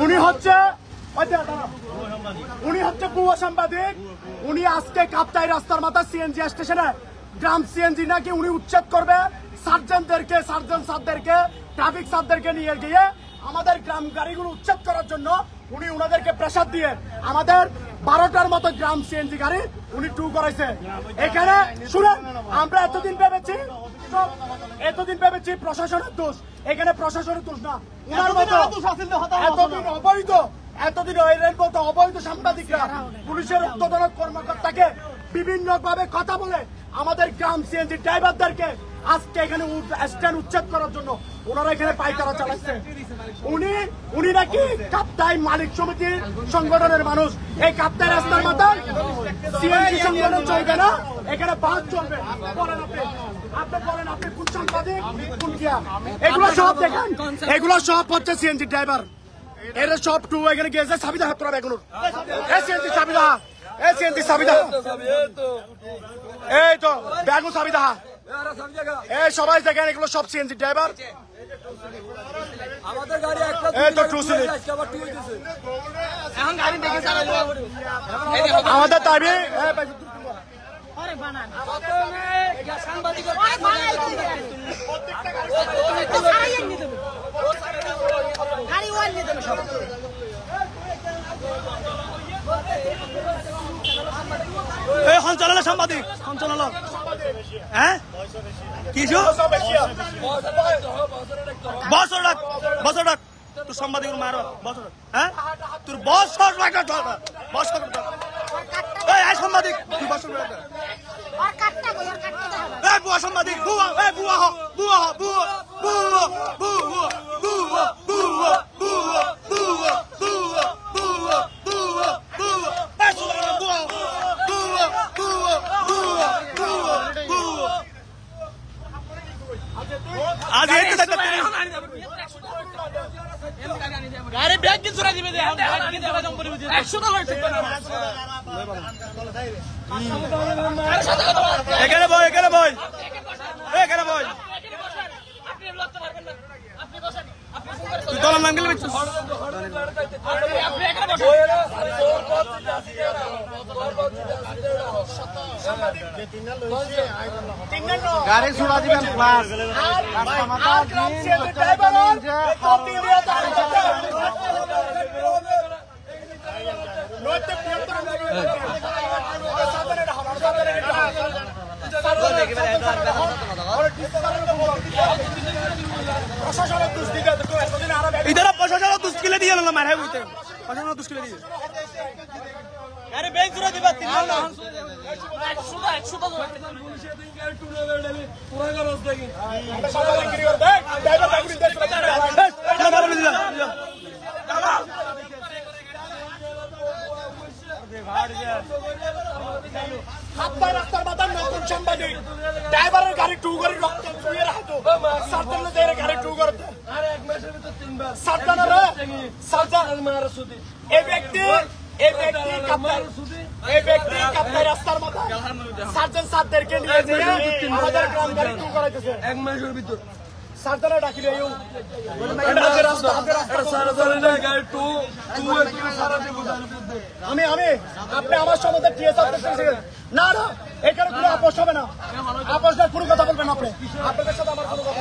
উনি হচ্ছে ভুয়া সাংবাদিক। উনি আজকে কাপ্তাই রাস্তার মাথা সিএনজি স্টেশনে গ্রাম সিএনজি নাকি উনি উচ্ছেদ করবে, সার্জন স্যারদেরকে ট্রাফিক স্যারদেরকে নিয়ে গিয়ে আমাদের গ্রাম গাড়িগুলো উচ্ছেদ করার জন্য উনি উনাদেরকে প্রেসার দিয়ে আমাদের 12টার মতো গ্রাম সিএনজি গাড়ি উনি টু করাইছে। এখানে শুনেন, আমরা এতদিন ভেবেছি প্রশাসনের দোষ। এখানে প্রশাসনের দোষ না, উনার মতো এতদিন অবৈধ সাংবাদিকরা পুলিশের ঊর্ধ্বতন কর্মকর্তাকে বিভিন্ন ভাবে কথা বলে আমাদের গ্রাম সিএনজি ড্রাইভারদেরকে আজকে এখানে স্ট্যান্ড উচ্ছেদ করার জন্য ওনারা এখানে পাইকারা চালাচ্ছে। উনি নাকি কাপ্তাই মালিক সমিতির সংগঠনের মানুষ। এই কাপ্তাই রাস্তার মাথায় সিএনজি সংগঠন চলবে না, এখানে বাস চলবে। আপনি কোন সাংবাদিক, কোন কিয়া? এগুলো সব দেখেন, এগুলো সব হচ্ছে সিএনজি ড্রাইভার। এর সব টু এখানে গিয়েছে সাবিদা হাত তোরা বেগুন সিএনজি সাবিদা, সিএনজি সাবিদা, এই তো বেগুন সাবিদা, এই সবাই দেখেন এগুলো সব সিএনজি ড্রাইভার। আমাদের গাড়ি একটা আমাদের দাবি সঞ্চালক সাংবাদিক সঞ্চালক, হ্যাঁ কিছু বছর তোর সাংবাদিক মার বছর, হ্যাঁ তোর বছর সাংবাদিক বুয়া সাংবাদিক আজ গাড়ি ব্যাগ কিন্তু দিবে এখানে বই তুই দলের নাম গেলে গাড়ি ছুড়া দিবেন ক্লাস ইধারা প্রশাসনের দুষ্কিলে দিয়ে এলো মার বুঝতে প্রশাসনের দুষ্কিলে দিয়ে আরে ব্যাংক জুড়ে দিবা তিন না রাস্তার মাথার নতুন সাংবাদিক ড্রাইভারের গাড়ি টু করে রক্ত চুয়ে রাখতো গাড়ি টু করতে এই ব্যক্তি কাপ্তাই রাস্তার মাথায় সার্জন সারদেরকে নিয়ে আমাদের গ্রাম গাড়ি টু করাইতেছে 1 মাসের ভিতর। সার্জনে ডাকিলে আমি আপনি আমার সম্বন্ধে না এখানে কোনো আপোষ হবে না, আপোষের কোনো কথা বলবেন আপনি, আপনাদের সাথে আমার কোনো কথা